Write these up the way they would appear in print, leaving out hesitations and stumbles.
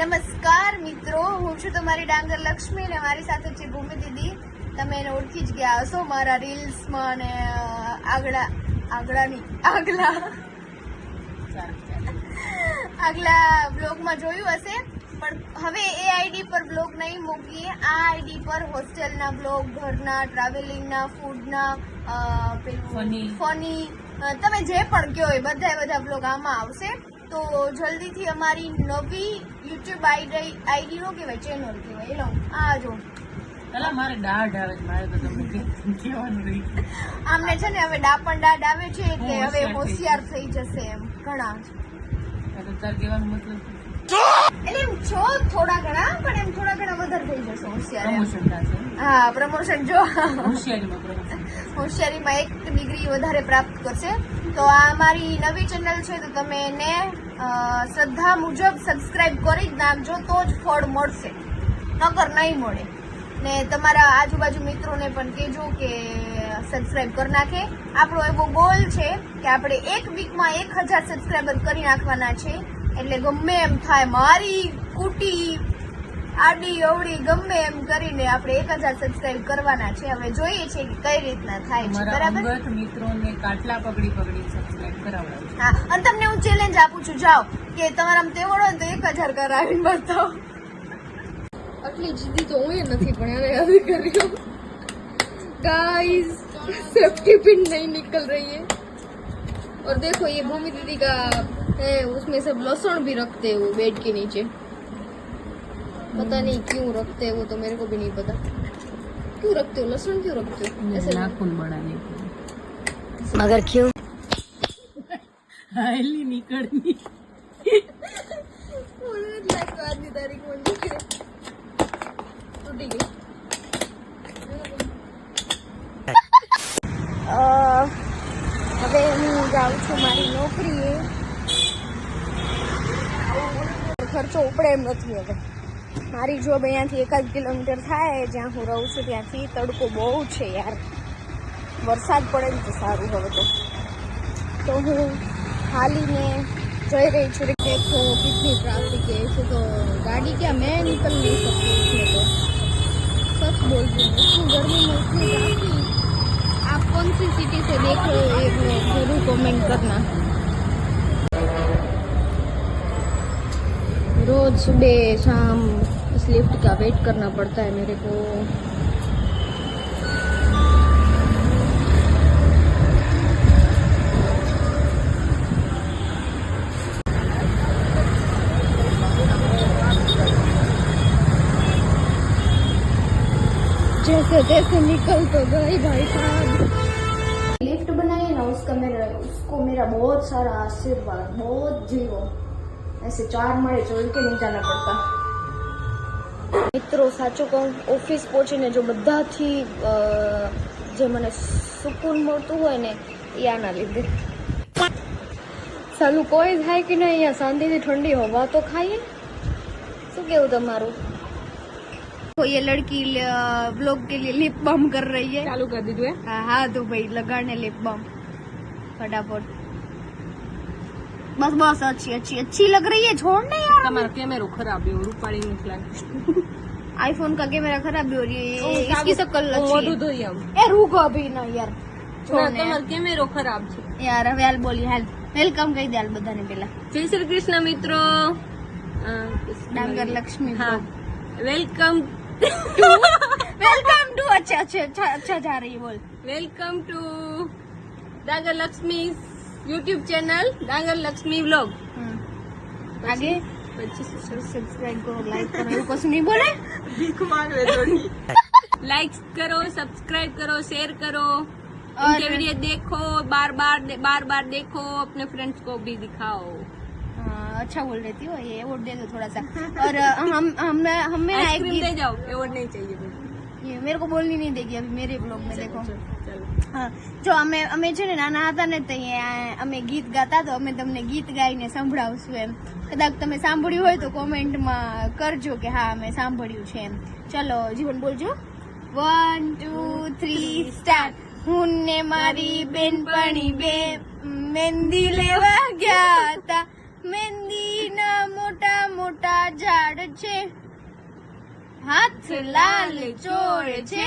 નમસ્કાર મિત્રો, હું છું તમારી ડાંગર લક્ષ્મી અને મારી સાથે છે ભૂમિ દીદી. તમે એને ઓળખી જ ગયા હશો મારા રીલ્સમાં અને આગલા બ્લોગમાં જોયું હશે. પણ હવે એ આઈડી પર બ્લોગ નહીં મૂકીએ. આ આઈડી પર હોસ્ટેલના બ્લોગ, ઘરના, ટ્રાવેલિંગના, ફૂડના, ફની, તમે જે પણ કહો એ બધા બ્લોગ આમાં આવશે. તો જલ્દીથી અમારી નવી યુટ્યુબ આઈડી નો કહેવાય, ચેનલ કહેવાય. એલો આ જો મારે દાઢ આવે છે, મારે તો તમને કહેવાનું રહી. આમને છે ને હવે દાપણ દાઢ આવે છે એટલે હવે હોશિયાર થઈ જશે એમ ઘણા. તાર કહેવાનો મતલબ એટલે એમ છો થોડા ઘણા, પણ એમ થોડા ઘણા વધારે થઈ જશે હોશિયાર. પ્રમોશન થશે. હા, પ્રમોશન જો હોશિયારીમાં એક ડિગ્રી વધારે પ્રાપ્ત કરશે. તો આ અમારી નવી ચેનલ છે, તો તમે એને શ્રદ્ધા મુજબ સબસ્ક્રાઇબ કરી જ નાખજો, તો જ ફળ મળશે, નકર નહીં મળે. ને તમારા આજુબાજુ મિત્રોને પણ કહેજો કે સબસ્ક્રાઇબ કરી નાખે. આપણો એવો ગોલ છે કે આપણે એક વીકમાં 1000 સબસ્ક્રાઇબર કરી નાખવાના છે. એટલે ગમે એમ થાય, મારી કુટી આડી અવડી ગમે એમ કરીને આપણે 1000 સબસ્ક્રાઇબ કરવાના છે. હવે જોઈએ છે કે કઈ રીતના થાય છે. બરાબર, મિત્રોને કાટલા પકડી સબસ્ક્રાઇબ કરાવડાવ. હા, અને તમને હું ચેલેન્જ આપું છું, જાઓ કે તમારા તેવડો ને તો 1000 કરાવીને બતાવો. આટલી જીદી તો હું નથી, પણ એને હવે કર્યો. गाइस, सेफ्टी पिन नहीं निकल रही है. और देखो ये भूमि दीदी का है, उसमें सब लहसुन भी रखते हैं वो बेड के नीचे. पता नहीं क्यों रखते हैं वो, तो मेरे को भी नहीं पता क्यों रखते हो. लहसुन क्यों रखते हो ऐसे? नाखून बढ़ाने मगर क्यों हाईली निकलनी. આજની તારીખમાં તૂટી ગઈ. હવે હું જાઉં છું મારી નોકરીએ. ખર્ચો ઉપડે એમ નથી. હવે મારી જોબ અહીંયાથી 1 કિલોમીટર થાય, જ્યાં હું રહું છું ત્યાંથી. તડકો બહુ છે યાર, વરસાદ પડે ને તો સારું. હવે તો હું હાલીને જઈ रही છું. देखो कितनी ट्रैफिक है ऐसे, तो गाड़ी क्या मैं निकल नहीं सकती इसमें. तो सच बोल रही हूँ, इतनी गर्मी में इतनी ट्रैफिक. आप कौन सी सिटी से देख रहे हो ये जरूर कमेंट करना. रोज सुबह शाम इस लिफ्ट का वेट करना पड़ता है मेरे को. जैसे तैसे निकल तो गई भाई साहब. लिफ्ट बनाई ना, उसको मेरा बहुत सारा आशीर्वाद, बहुत जीवो. ऐसे 4 माळे चढ़ के नहीं जाना पड़ता. મિત્રો, સાચું કહું, ઓફિસ પહોંચીને જો બધાથી જે મને સુકૂન મળતું હોય ને, એ આના લીધે. સાલું કોઈ થાય કે નહીં, અહીંયા શાંતિથી ઠંડી હવા તો ખાઈએ. શું કેવું તમારું? ये लड़की ब्लॉग के लिए लिप बाम कर रही है. चालू कर दीजिए. हाँ हाँ, तो भाई लगाने लिप बाम फटाफट. बस बस, अच्छी लग रही है. छोड़ने यार, हमारा कैमरा खराब है, रूपाली निकला. आईफोन का कैमरा खराब भी हो रही है, इसकी शक्ल अच्छी है. है. रुको अभी ना यार, छोड़ने. તમારો કેમેરો ખરાબ છે યાર. હવે હાલ બોલી, હાલ વેલકમ કહી દે હાલ બધાને. પેલા જય શ્રી કૃષ્ણ મિત્રો. ડાંગર લક્ષ્મી. हाँ, वेलकम वेलकम टू. अच्छा जा रही है, बोल. Welcome to Dangar Lakshmi YouTube channel, Dangar Lakshmi vlog. आगे सब्सक्राइब करो, लाइक करो. એવું કશું નહીં બોલે. भीख मांग रहे थोड़ी. लाइक करो, सब्सक्राइब करो, शेयर करो, इनके वीडियो देखो, बार बार देखो, अपने फ्रेंड्स को भी दिखाओ. अच्छा बोल रही थी वो. ये वोट दे दो थोड़ा सा. और हमें आइसक्रीम दे जाओ. एवॉर्ड नहीं चाहिए मुझे. ये मेरे को बोलनी नहीं देगी अभी मेरे ब्लॉग में. देखो चलो. હા, જો અમે છે ને નાના હતા ને, તો અમે ગીત ગાતા, તો અમે તમને ગીત ગાઈને સંભળાવશું એમ. કદાચ તમે સાંભળ્યું હોય તો કોમેન્ટમાં કરજો કે હા અમે સાંભળ્યું છે એમ. ચલો જીવન બોલજો. 1 2 3 સ્ટાર્ટ. હું ને મારી બેનપણી બે મહેંદી લેવા ગયા હતા. મહેંદી ના મોટા મોટા ઝાડ છે, હાથ લાલ ચોળ છે.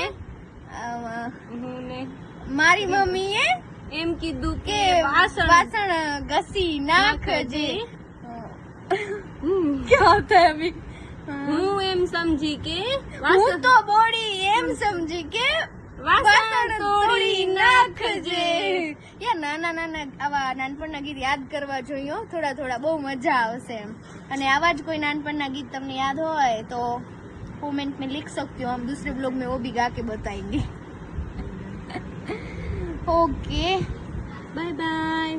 હું ને મારી મમ્મીએ એમ કીધું કે કે વાસણ વાસણ ઘસી નાખજે. હમ. ક્યાં હતા અભી? હું એમ સમજી કે હું તો બોડી એમ સમજી કે વાસણ તોડી નાખજે. યાર નાના નાના આવા નાનપણના ગીત યાદ કરવા જોઈએ હો. થોડા થોડા બહુ મજા આવશે એમ. અને આવા જ કોઈ નાનપણના ગીત તમને યાદ હોય તો कमेंट में लिख सकती हो, हम दूसरे ब्लॉग में वो भी गा के बताएंगे. Okay, bye bye.